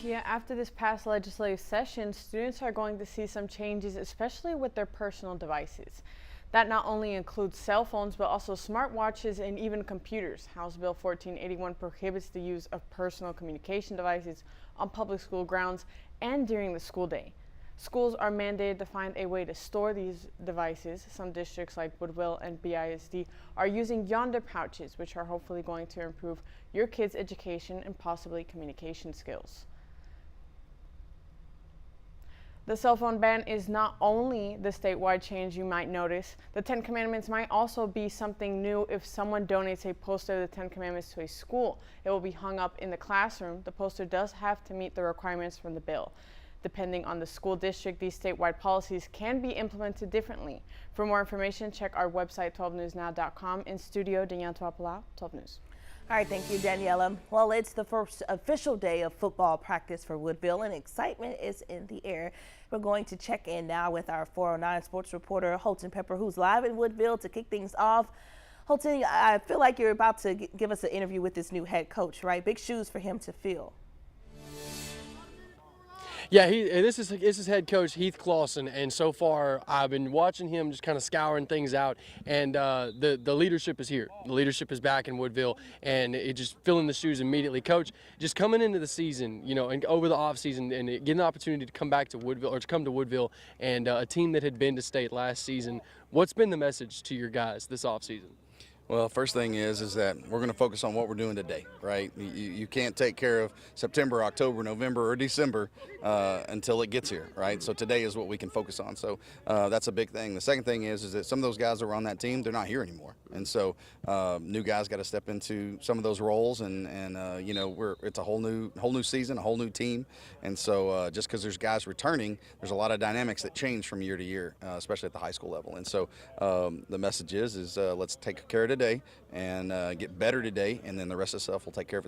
Yeah, after this past legislative session, students are going to see some changes, especially with their personal devices. That not only includes cell phones, but also smartwatches and even computers. House Bill 1481 prohibits the use of personal communication devices on public school grounds and during the school day. Schools are mandated to find a way to store these devices. Some districts like Woodville and BISD are using Yonder pouches, which are hopefully going to improve your kids' education and possibly communication skills. The cell phone ban is not only the statewide change you might notice. The 10 Commandments might also be something new if someone donates a poster of the 10 Commandments to a school. It will be hung up in the classroom. The poster does have to meet the requirements from the bill. Depending on the school district, these statewide policies can be implemented differently. For more information, check our website, 12newsnow.com. In studio, Daniela Tabuada-Palau, 12 News. All right, thank you, Daniela. Well, it's the first official day of football practice for Woodville, and excitement is in the air. We're going to check in now with our 409 sports reporter, Holton Pepper, who's live in Woodville to kick things off. Holton, I feel like you're about to give us an interview with this new head coach, right? Big shoes for him to fill. Yeah, this is head coach Heath Clausen, and so far I've been watching him just kind of scouring things out, and the leadership is here. The leadership is back in Woodville, and it just filling the shoes immediately. Coach, just coming into the season, you know, and over the off season, and getting the opportunity to come back to Woodville, or to come to Woodville, and a team that had been to state last season. What's been the message to your guys this off season? Well, first thing is that we're going to focus on what we're doing today, right? You can't take care of September, October, November, or December until it gets here, right? So today is what we can focus on. So that's a big thing. The second thing is that some of those guys that were on that team, they're not here anymore, and so new guys got to step into some of those roles, and you know, it's a whole new season, a whole new team, and so just because there's guys returning, there's a lot of dynamics that change from year to year, especially at the high school level. And so the message is let's take care of today and get better today, and then the rest of the stuff will take care of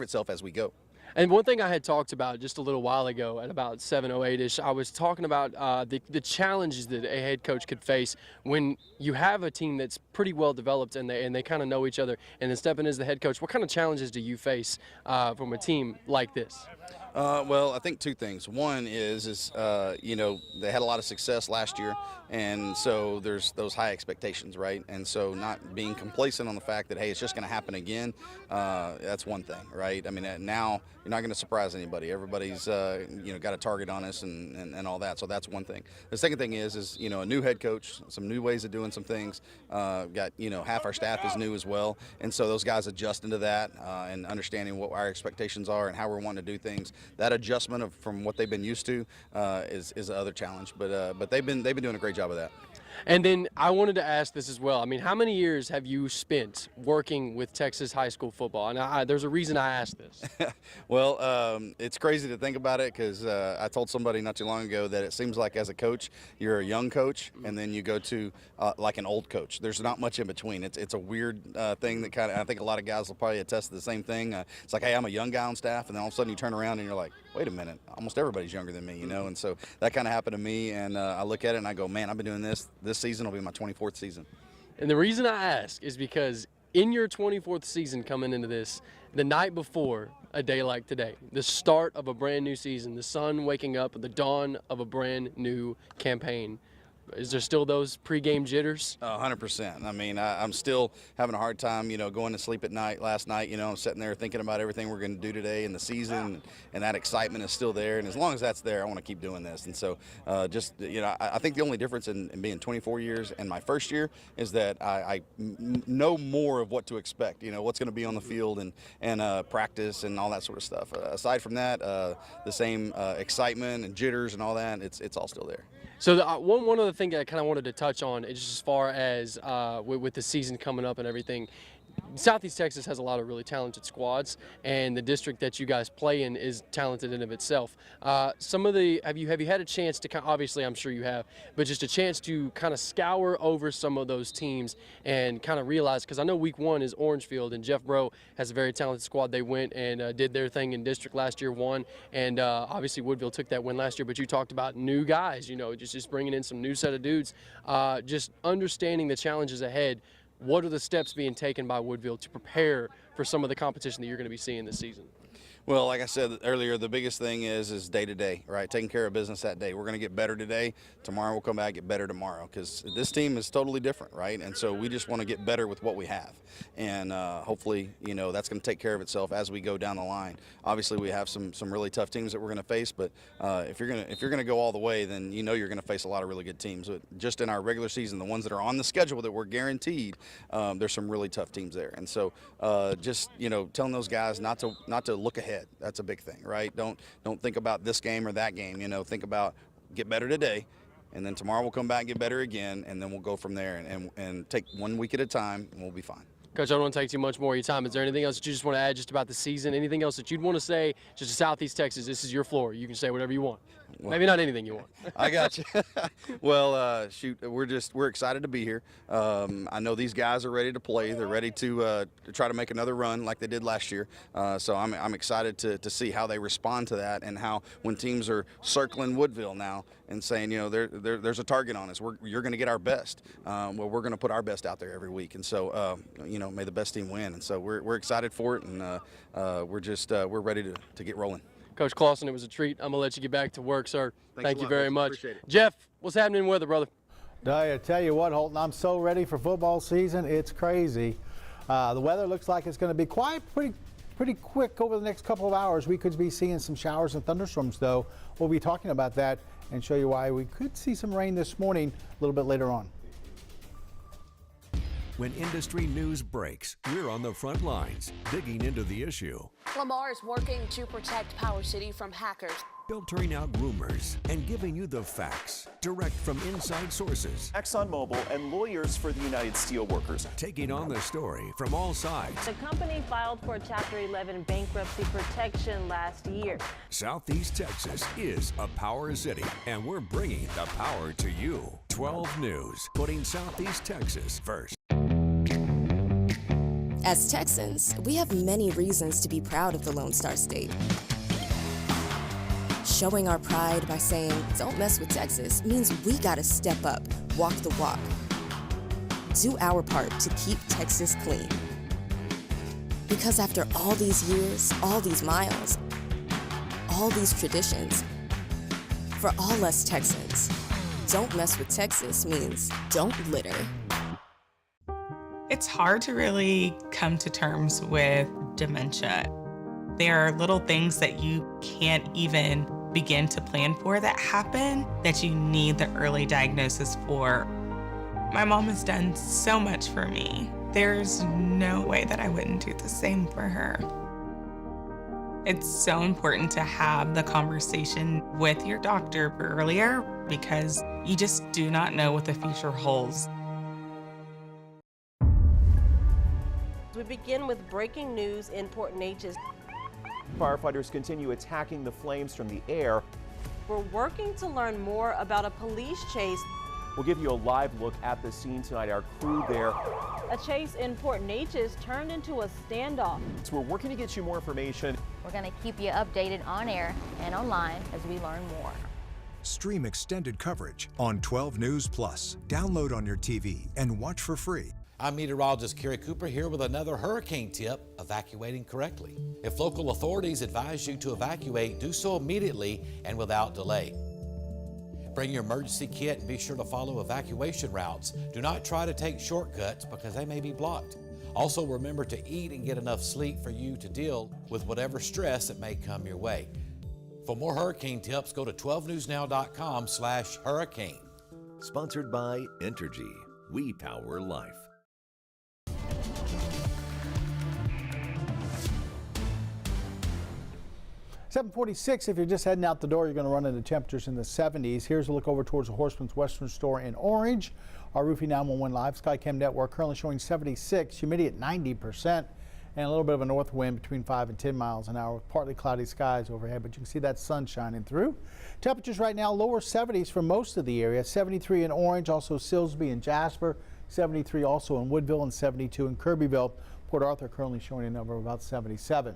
itself as we go. And one thing I had talked about just a little while ago at about 7:08ish, I was talking about the challenges that a head coach could face when you have a team that's pretty well developed and they kind of know each other, and then stepping as the head coach. What kind of challenges do you face from a team like this? Well, I think two things. One is you know, they had a lot of success last year, and so there's those high expectations, right? And so not being complacent on the fact that, hey, it's just going to happen again, that's one thing, right? I mean, now you're not going to surprise anybody. Everybody's, you know, got a target on us and all that, so that's one thing. The second thing is, you know, a new head coach, some new ways of doing some things. Got, you know, half our staff is new as well, and so those guys adjusting to that and understanding what our expectations are and how we're wanting to do things. That adjustment from what they've been used to is the other challenge, but they've been doing a great job of that. And then I wanted to ask this as well. I mean, how many years have you spent working with Texas high school football? And there's a reason I asked this. Well, it's crazy to think about it because I told somebody not too long ago that it seems like as a coach, you're a young coach, and then you go to like an old coach. There's not much in between. It's a weird thing that kind of, I think a lot of guys will probably attest to the same thing. It's like, hey, I'm a young guy on staff, and then all of a sudden you turn around and you're like, wait a minute, almost everybody's younger than me, you know? And so that kind of happened to me, and I look at it and I go, man, I've been doing this season will be my 24th season. And the reason I ask is because in your 24th season coming into this, the night before a day like today, the start of a brand new season, the sun waking up, the dawn of a brand new campaign, is there still those pregame jitters? 100%. I mean, I'm still having a hard time, you know, going to sleep at night. Last night, you know, I'm sitting there thinking about everything we're going to do today in the season, and that excitement is still there. And as long as that's there, I want to keep doing this. And so just, you know, I think the only difference in being 24 years and my first year is that I know more of what to expect, you know, what's going to be on the field and practice and all that sort of stuff. Aside from that, the same excitement and jitters and all that, it's all still there. So one other thing that I kind of wanted to touch on is just as far as with the season coming up and everything, Southeast Texas has a lot of really talented squads, and the district that you guys play in is talented in of itself. Some of the have you had a chance to obviously I'm sure you have, but just a chance to kind of scour over some of those teams and kind of realize, because I know week one is Orangefield and Jeff Bro has a very talented squad. They went and did their thing in district last year, won, and obviously Woodville took that win last year. But you talked about new guys, you know, just bringing in some new set of dudes, just understanding the challenges ahead. What are the steps being taken by Woodville to prepare for some of the competition that you're going to be seeing this season? Well, like I said earlier, the biggest thing is day to day, right? Taking care of business that day. We're going to get better today. Tomorrow we'll come back and get better tomorrow, because this team is totally different, right? And so we just want to get better with what we have. And hopefully, you know, that's going to take care of itself as we go down the line. Obviously, we have some really tough teams that we're going to face, but if you're going to go all the way, then you know you're going to face a lot of really good teams. But just in our regular season, the ones that are on the schedule that we're guaranteed, there's some really tough teams there. And so just, you know, telling those guys not to look ahead. That's a big thing, right? Don't think about this game or that game. You know, think about get better today, and then tomorrow we'll come back and get better again, and then we'll go from there and take 1 week at a time, and we'll be fine. Coach, I don't want to take too much more of your time. Is there anything else that you just want to add just about the season? Anything else that you'd want to say just to Southeast Texas? This is your floor. You can say whatever you want. Well, maybe not anything you want. I got you. Well, shoot, we're excited to be here. I know these guys are ready to play. They're ready to try to make another run like they did last year. So I'm excited to see how they respond to that, and how when teams are circling Woodville now and saying, you know, there's a target on us. You're going to get our best. Well, we're going to put our best out there every week, and so you know, may the best team win. And so we're excited for it, and we're ready to get rolling. Coach Clausen, it was a treat. I'm going to let you get back to work, sir. Thank you very much. Appreciate it. Jeff, what's happening in weather, brother? I tell you what, Holton, I'm so ready for football season. It's crazy. The weather looks like it's going to be quiet pretty quick over the next couple of hours. We could be seeing some showers and thunderstorms, though. We'll be talking about that and show you why we could see some rain this morning a little bit later on. When industry news breaks, we're on the front lines, digging into the issue. Lamar is working to protect Power City from hackers, Filtering out rumors and giving you the facts, direct from inside sources. ExxonMobil and lawyers for the United Steelworkers. Taking on the story from all sides. The company filed for Chapter 11 bankruptcy protection last year. Southeast Texas is a power city, and we're bringing the power to you. 12 News, putting Southeast Texas first. As Texans, we have many reasons to be proud of the Lone Star State. Showing our pride by saying, don't mess with Texas, means we gotta step up, walk the walk. Do our part to keep Texas clean. Because after all these years, all these miles, all these traditions. For all us Texans, don't mess with Texas means don't litter. It's hard to really come to terms with dementia. There are little things that you can't even begin to plan for that happen that you need the early diagnosis for. My mom has done so much for me. There's no way that I wouldn't do the same for her. It's so important to have the conversation with your doctor earlier because you just do not know what the future holds. We begin with breaking news in Port Neches. Firefighters continue attacking the flames from the air. We're working to learn more about a police chase. We'll give you a live look at the scene tonight. Our crew there. A chase in Port Neches turned into a standoff. So we're working to get you more information. We're going to keep you updated on air and online as we learn more. Stream extended coverage on 12 News Plus. Download on your TV and watch for free. I'm meteorologist Kerry Cooper here with another hurricane tip, evacuating correctly. If local authorities advise you to evacuate, do so immediately and without delay. Bring your emergency kit and be sure to follow evacuation routes. Do not try to take shortcuts because they may be blocked. Also remember to eat and get enough sleep for you to deal with whatever stress that may come your way. For more hurricane tips, go to 12newsnow.com/hurricane. Sponsored by Entergy. We power life. 746, if you're just heading out the door, you're going to run into temperatures in the 70s. Here's a look over towards the Horseman's Western Store in Orange. Our Roofing 911 Live Skycam network currently showing 76, humidity at 90%, and a little bit of a north wind between 5 and 10 miles an hour with partly cloudy skies overhead, but you can see that sun shining through. Temperatures right now, lower 70s for most of the area. 73 in Orange, also Silsbee and Jasper. 73 also in Woodville and 72 in Kirbyville. Port Arthur currently showing a number of about 77.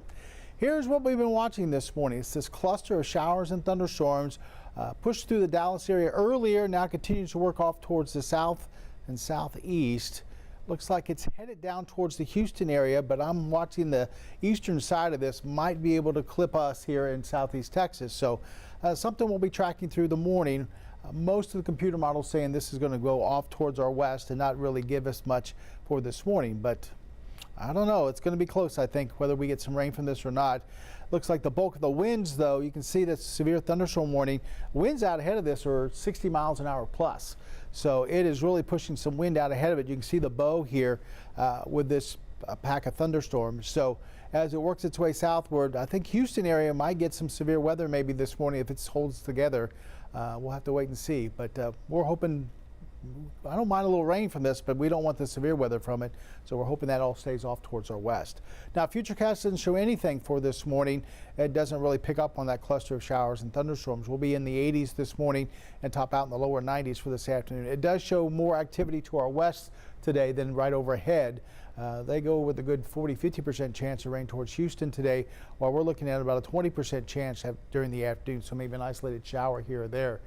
Here's what we've been watching this morning. It's this cluster of showers and thunderstorms pushed through the Dallas area earlier, now continues to work off towards the south and southeast. Looks like it's headed down towards the Houston area, but I'm watching the eastern side of this might be able to clip us here in southeast Texas. So something we'll be tracking through the morning. Most of the computer models saying this is going to go off towards our west and not really give us much for this morning, but I don't know. It's going to be close, I think, whether we get some rain from this or not. Looks like the bulk of the winds, though, you can see that severe thunderstorm warning. Winds out ahead of this are 60 miles an hour plus. So it is really pushing some wind out ahead of it. You can see the bow here with this pack of thunderstorms. So as it works its way southward, I think Houston area might get some severe weather maybe this morning if it holds together. We'll have to wait and see. But we're hoping. I don't mind a little rain from this, but we don't want the severe weather from it, so we're hoping that all stays off towards our west. Now, Futurecast doesn't show anything for this morning. It doesn't really pick up on that cluster of showers and thunderstorms. We'll be in the 80s this morning and top out in the lower 90s for this afternoon. It does show more activity to our west today than right overhead. They go with a good 40-50% chance of rain towards Houston today, while we're looking at about a 20% chance during the afternoon, so maybe an isolated shower here or there.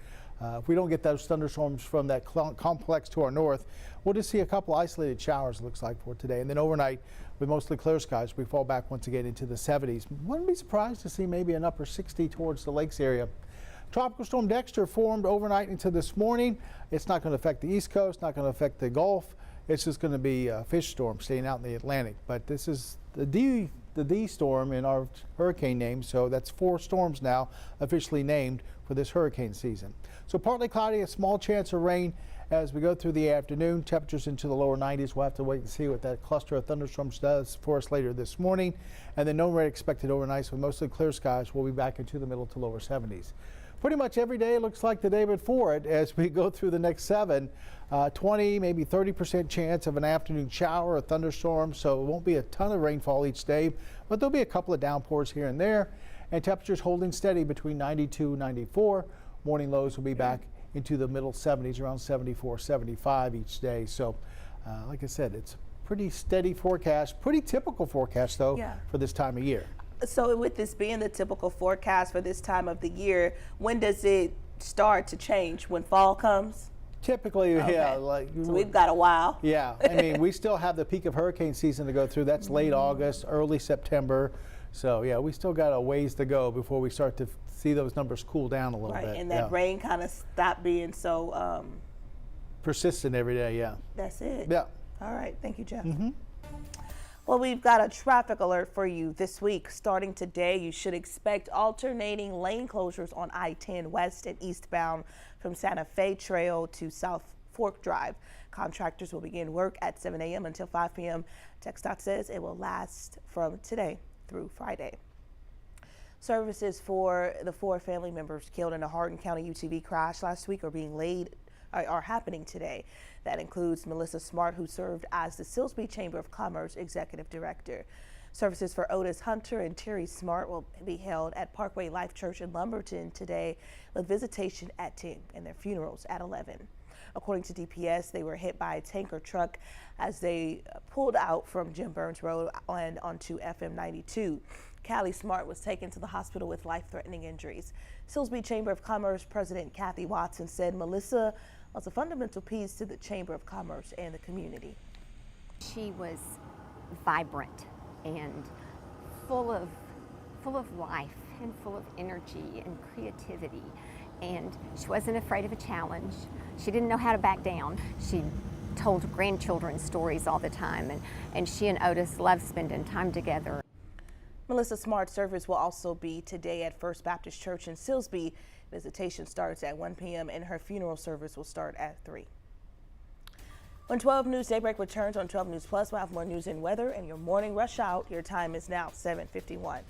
If we don't get those thunderstorms from that complex to our north, we'll just see a couple isolated showers, it looks like, for today. And then overnight, with mostly clear skies, we fall back once again into the 70s. Wouldn't be surprised to see maybe an upper 60 towards the lakes area. Tropical Storm Dexter formed overnight into this morning. It's not going to affect the East Coast, not going to affect the Gulf. It's just going to be a fish storm staying out in the Atlantic. But this is the D storm in our hurricane name, so that's 4 storms now officially named for this hurricane season. So partly cloudy, a small chance of rain as we go through the afternoon. Temperatures into the lower 90s. We'll have to wait and see what that cluster of thunderstorms does for us later this morning. And then no rain expected overnight with mostly clear skies. We'll be back into the middle to lower 70s. Pretty much every day looks like the day before it as we go through the next 7. 20, maybe 30% chance of an afternoon shower or thunderstorm, so it won't be a ton of rainfall each day, but there'll be a couple of downpours here and there, and temperatures holding steady between 92 and 94. Morning lows will be back into the middle 70s, around 74, 75 each day. So, like I said, it's a pretty steady forecast, pretty typical forecast, though, for this time of year. So with this being the typical forecast for this time of the year, when does it start to change? When fall comes? Typically, yeah. So we've got a while. Yeah, I mean, we still have the peak of hurricane season to go through. That's late August, early September. So yeah, we still got a ways to go before we start to see those numbers cool down a little bit. And that rain kind of stopped being so persistent every day. Yeah. That's it. Yeah. All right. Thank you, Jeff. Well, we've got a traffic alert for you this week. Starting today, you should expect alternating lane closures on I-10 west and eastbound from Santa Fe Trail to South Fork Drive. Contractors will begin work at 7 a.m. until 5 p.m. TxDOT says it will last from today through Friday. Services for the 4 family members killed in a Hardin County UTV crash last week are happening today. That includes Melissa Smart, who served as the Silsbee Chamber of Commerce Executive Director. Services for Otis Hunter and Terry Smart will be held at Parkway Life Church in Lumberton today, with visitation at 10 and their funerals at 11. According to DPS, they were hit by a tanker truck as they pulled out from Jim Burns Road and onto FM 92. Callie Smart was taken to the hospital with life-threatening injuries. Silsbee Chamber of Commerce President Kathy Watson said Melissa was a fundamental piece to the Chamber of Commerce and the community. She was vibrant and full of life and full of energy and creativity. And she wasn't afraid of a challenge. She didn't know how to back down. She told grandchildren stories all the time, and she and Otis loved spending time together. Melissa Smart's service will also be today at First Baptist Church in Silsbee. Visitation starts at 1 p.m. and her funeral service will start at 3. When 12 News Daybreak returns on 12 News Plus, we'll have more news and weather and your morning rush out. Your time is now 7:51.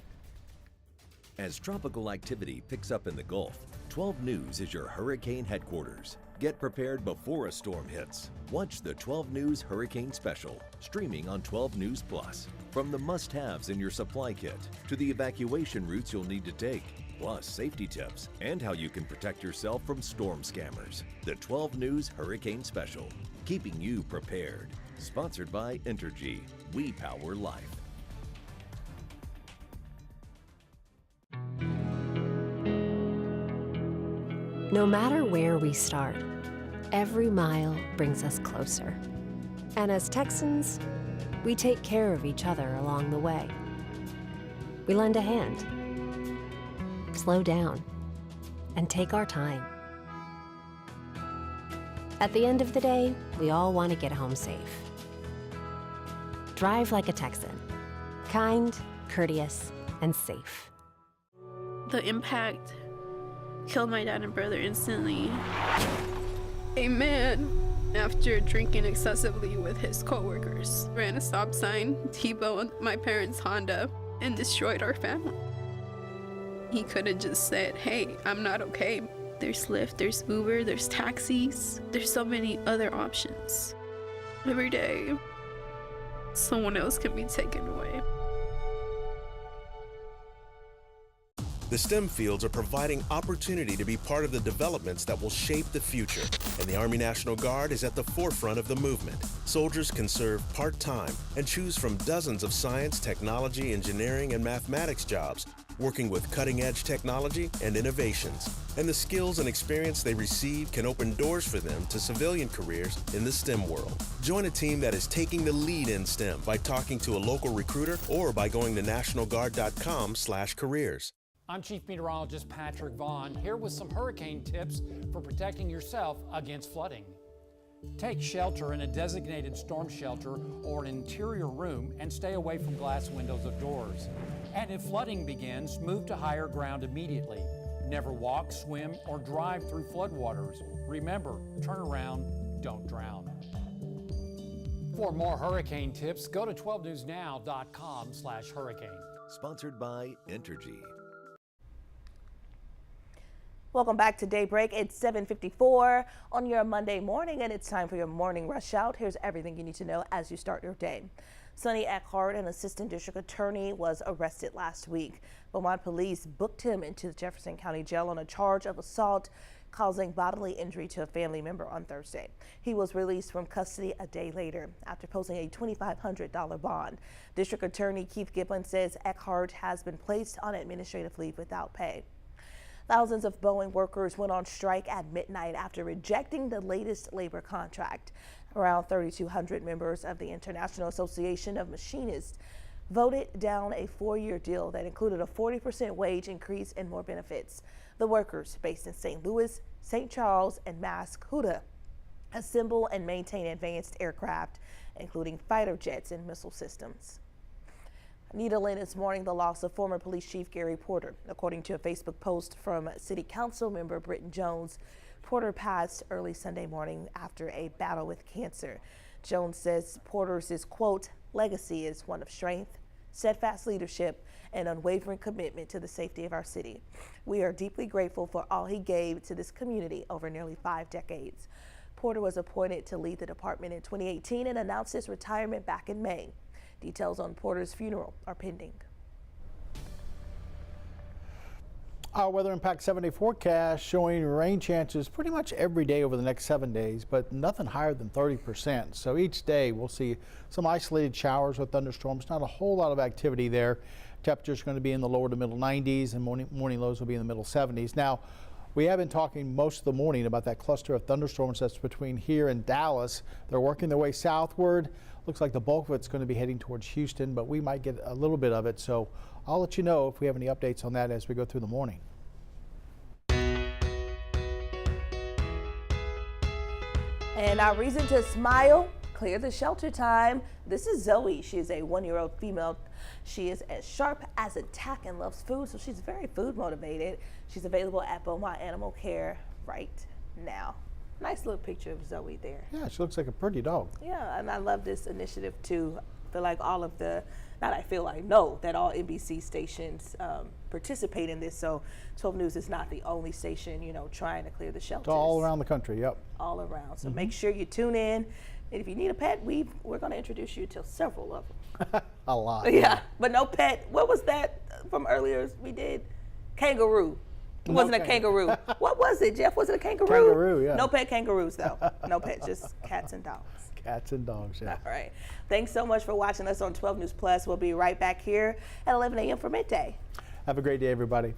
As tropical activity picks up in the Gulf, 12 News is your hurricane headquarters. Get prepared before a storm hits. Watch the 12 News Hurricane Special, streaming on 12 News Plus. From the must-haves in your supply kit to the evacuation routes you'll need to take, plus safety tips and how you can protect yourself from storm scammers. The 12 News Hurricane Special, keeping you prepared. Sponsored by Entergy. We power life. No matter where we start, every mile brings us closer. And as Texans, we take care of each other along the way. We lend a hand, slow down, and take our time. At the end of the day, we all want to get home safe. Drive like a Texan. Kind, courteous, and safe. The impact killed my dad and brother instantly. A man, after drinking excessively with his co-workers, ran a stop sign, T-boned my parents' Honda, and destroyed our family. He could have just said, hey, I'm not okay. There's Lyft, there's Uber, there's taxis. There's so many other options. Every day, someone else can be taken away. The STEM fields are providing opportunity to be part of the developments that will shape the future, and the Army National Guard is at the forefront of the movement. Soldiers can serve part-time and choose from dozens of science, technology, engineering, and mathematics jobs, working with cutting-edge technology and innovations. And the skills and experience they receive can open doors for them to civilian careers in the STEM world. Join a team that is taking the lead in STEM by talking to a local recruiter or by going to nationalguard.com/careers. I'm Chief Meteorologist Patrick Vaughn, here with some hurricane tips for protecting yourself against flooding. Take shelter in a designated storm shelter or an interior room and stay away from glass windows of doors. And if flooding begins, move to higher ground immediately. Never walk, swim, or drive through floodwaters. Remember, turn around, don't drown. For more hurricane tips, go to 12newsnow.com/hurricane. Sponsored by Entergy. Welcome back to Daybreak. It's 7:54 on your Monday morning, and it's time for your morning rush out. Here's everything you need to know as you start your day. Sonny Eckhart, an assistant district attorney, was arrested last week. Beaumont police booked him into the Jefferson County Jail on a charge of assault causing bodily injury to a family member on Thursday. He was released from custody a day later after posting a $2,500 bond. District Attorney Keith Giblin says Eckhart has been placed on administrative leave without pay. Thousands of Boeing workers went on strike at midnight after rejecting the latest labor contract. Around 3,200 members of the International Association of Machinists voted down a 4-year deal that included a 40% wage increase and more benefits. The workers, based in St. Louis, St. Charles, and Massachusetts, assemble and maintain advanced aircraft, including fighter jets and missile systems. Needling is mourning the loss of former police chief Gary Porter. According to a Facebook post from City Council member Britton Jones, Porter passed early Sunday morning after a battle with cancer. Jones says Porter's, quote, legacy is one of strength, steadfast leadership, and unwavering commitment to the safety of our city. We are deeply grateful for all he gave to this community over nearly 5 decades. Porter was appointed to lead the department in 2018 and announced his retirement back in May. Details on Porter's funeral are pending. Our weather impact 7-day forecast showing rain chances pretty much every day over the next 7 days, but nothing higher than 30%. So each day we'll see some isolated showers with thunderstorms, not a whole lot of activity there. Temperatures are going to be in the lower to middle 90s and morning lows will be in the middle 70s. Now, we have been talking most of the morning about that cluster of thunderstorms that's between here and Dallas. They're working their way southward. Looks like the bulk of it's going to be heading towards Houston, but we might get a little bit of it. So I'll let you know if we have any updates on that as we go through the morning. And our reason to smile, clear the shelter time. This is Zoe. She is a 1-year-old female. She is as sharp as a tack and loves food, so she's very food motivated. She's available at Beaumont Animal Care right now. Nice little picture of Zoe there. Yeah, she looks like a pretty dog. Yeah, and I love this initiative too. I feel like all of the, not I feel like, know that all NBC stations participate in this. So 12 News is not the only station, you know, trying to clear the shelters. It's all around the country, yep. All around. So make sure you tune in. And if you need a pet, we're going to introduce you to several of them. A lot. Yeah, but no pet. What was that from earlier we did? Kangaroo. It wasn't a kangaroo. What was it, Jeff? Was it a kangaroo? Kangaroo, yeah. No pet kangaroos, though. No pet, just cats and dogs. Cats and dogs, yeah. All right. Thanks so much for watching us on 12 News Plus. We'll be right back here at 11 a.m. for midday. Have a great day, everybody.